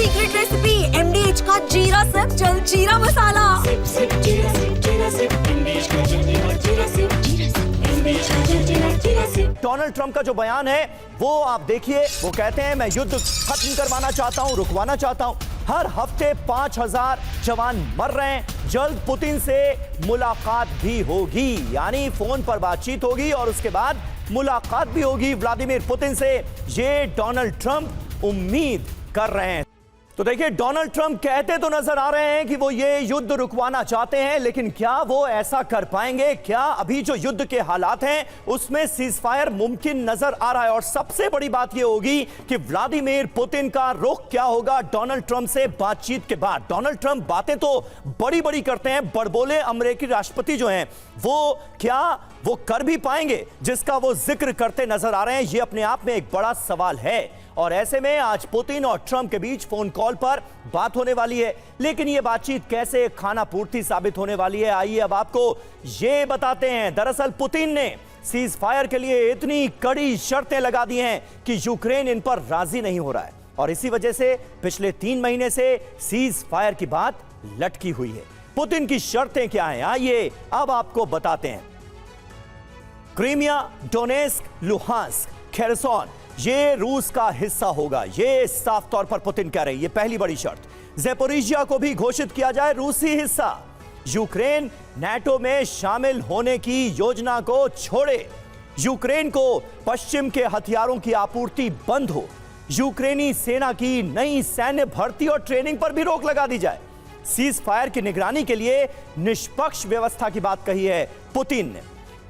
Secret recipe MDH का जीरा SIP jaljeera मसाला। SIP SIP जीरा सिप MDH का जलजीरा और जीरा सिप MDH का जलजीरा जीरा सिप। डोनाल्ड ट्रंप का जो बयान है वो आप देखिए, वो कहते हैं मैं युद्ध खत्म करवाना चाहता हूं, रुकवाना चाहता हूं। हर हफ्ते 5000 जवान मर रहे हैं, जल्द पुतिन से मुलाकात भी होगी, यानी फोन पर बातचीत होगी और उसके बाद मुलाकात भी होगी व्लादिमीर पुतिन से, ये डोनाल्ड ट्रंप उम्मीद कर रहे हैं। तो देखिए, डोनाल्ड ट्रंप कहते तो नजर आ रहे हैं कि वो ये युद्ध रुकवाना चाहते हैं, लेकिन क्या वो ऐसा कर पाएंगे? क्या अभी जो युद्ध के हालात हैं उसमें सीजफायर मुमकिन नजर आ रहा है? और सबसे बड़ी बात ये होगी कि व्लादिमीर पुतिन का रुख क्या होगा डोनाल्ड ट्रंप से बातचीत के बाद। डोनाल्ड ट्रंप बातें तो बड़ी बड़ी करते हैं, बड़बोले अमेरिकी राष्ट्रपति जो हैं वो कर भी पाएंगे जिसका वो जिक्र करते नजर आ रहे हैं? ये अपने आप में एक बड़ा सवाल है। और ऐसे में आज पुतिन और ट्रंप के बीच फोन कॉल पर बात होने वाली है, लेकिन ये बातचीत कैसे खाना पूर्ति साबित होने वाली है, आइए अब आपको ये बताते हैं। दरअसल पुतिन ने सीज फायर के लिए इतनी कड़ी शर्तें लगा दी हैं कि यूक्रेन इन पर राजी नहीं हो रहा है, और इसी वजह से पिछले 3 महीने से सीज फायर की बात लटकी हुई है। पुतिन की शर्तें क्या हैं, आइए अब आपको बताते हैं। क्रीमिया, डोनेस्क, लुहांस्क, खेरसोन ये रूस का हिस्सा होगा, ये साफ तौर पर पुतिन कह रहे हैं। ये पहली बड़ी शर्त। ज़ेपोरिजिया को भी घोषित किया जाए रूसी हिस्सा। यूक्रेन नाटो में शामिल होने की योजना को छोड़े। यूक्रेन को पश्चिम के हथियारों की आपूर्ति बंद हो। यूक्रेनी सेना की नई सैन्य भर्ती और ट्रेनिंग पर भी रोक लगा दी जाए। सीज फायर की निगरानी के लिए निष्पक्ष व्यवस्था की बात कही है पुतिन ने।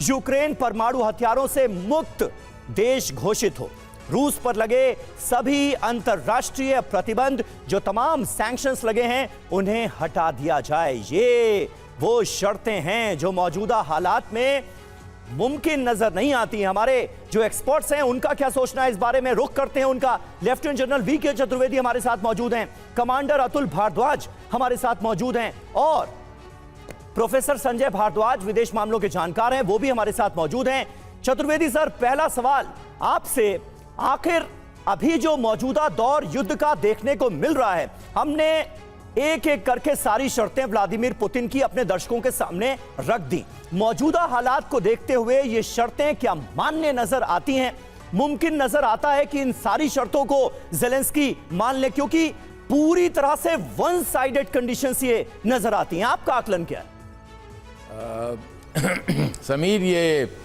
यूक्रेन परमाणु हथियारों से मुक्त देश घोषित हो। रूस पर लगे सभी अंतरराष्ट्रीय प्रतिबंध, जो तमाम सैंक्शंस लगे हैं, उन्हें हटा दिया जाए। ये वो शर्तें हैं जो मौजूदा हालात में मुमकिन नजर नहीं आती। हमारे जो एक्सपर्ट्स हैं उनका क्या सोचना है इस बारे में, रुख करते हैं उनका। लेफ्टिनेंट जनरल VK चतुर्वेदी हमारे साथ मौजूद हैं, कमांडर अतुल भारद्वाज हमारे साथ मौजूद हैं, और प्रोफेसर संजय भारद्वाज विदेश मामलों के जानकार हैं, वो भी हमारे साथ मौजूद हैं। चतुर्वेदी सर, पहला सवाल आपसे, आखिर अभी जो मौजूदा दौर युद्ध का देखने को मिल रहा है, हमने एक एक करके सारी शर्तें व्लादिमीर पुतिन की अपने दर्शकों के सामने रख दी। मौजूदा हालात को देखते हुए ये शर्तें क्या मान्य नजर आती हैं? मुमकिन नजर आता है कि इन सारी शर्तों को ज़ेलेंस्की मान ले, क्योंकि पूरी तरह से वन साइडेड कंडीशंस ये नजर आती हैं। आपका आकलन क्या है? समीर, ये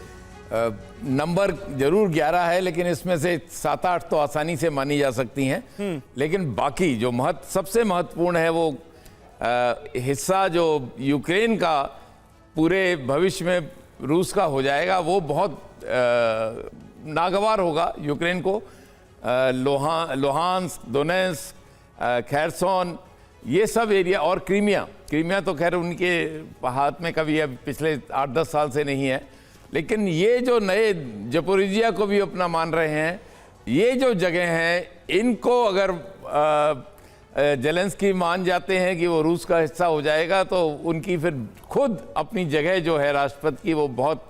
नंबर जरूर 11 है, लेकिन इसमें से 7-8 तो आसानी से मानी जा सकती हैं। लेकिन बाकी जो सबसे महत्वपूर्ण है वो हिस्सा जो यूक्रेन का पूरे भविष्य में रूस का हो जाएगा, वो बहुत नागवार होगा यूक्रेन को। लोहांस्क, दोनेत्स्क, खेरसोन, ये सब एरिया, और क्रीमिया तो खैर उनके हाथ में कभी अब पिछले 8-10 साल से नहीं है। लेकिन ये जो नए ज़ेपोरिजिया को भी अपना मान रहे हैं, ये जो जगह हैं, इनको अगर ज़ेलेंस्की मान जाते हैं कि वो रूस का हिस्सा हो जाएगा, तो उनकी फिर खुद अपनी जगह जो है राष्ट्रपति की, वो बहुत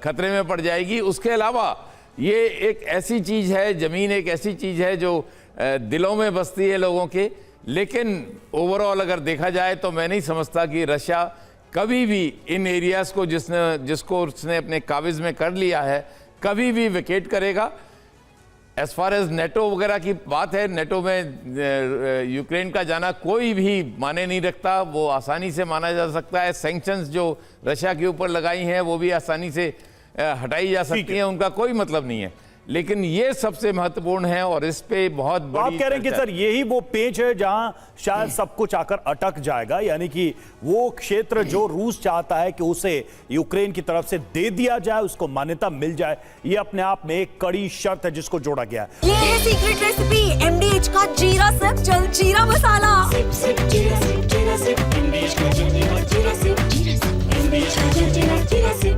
खतरे में पड़ जाएगी। उसके अलावा ये एक ऐसी चीज़ है, ज़मीन एक ऐसी चीज़ है जो दिलों में बसती है लोगों के। लेकिन ओवरऑल अगर देखा जाए तो मैं नहीं समझता कि रशिया कभी भी इन एरियाज़ को जिसको उसने अपने काबिज़ में कर लिया है, कभी भी वेकेट करेगा। एज फार एज नेटो वगैरह की बात है, नेटो में यूक्रेन का जाना कोई भी माने नहीं रखता, वो आसानी से माना जा सकता है। सैंक्शंस जो रशिया के ऊपर लगाई हैं वो भी आसानी से हटाई जा सकती हैं, उनका कोई मतलब नहीं है। लेकिन ये सबसे महत्वपूर्ण है और इस पे बहुत बड़ी, आप कह रहे हैं कि सर यही वो पेच है जहां शायद सब कुछ आकर अटक जाएगा, यानी कि वो क्षेत्र जो रूस चाहता है कि उसे यूक्रेन की तरफ से दे दिया जाए, उसको मान्यता मिल जाए, ये अपने आप में एक कड़ी शर्त है जिसको जोड़ा गया है। ये है सीक्रेट रेसिपी MDH का जीरा सिप जलजीरा मसाला। सिप सिप जीरा सिप MDH का जलजीरा जीरा सिप MDH का जलजीरा जीरा सिप।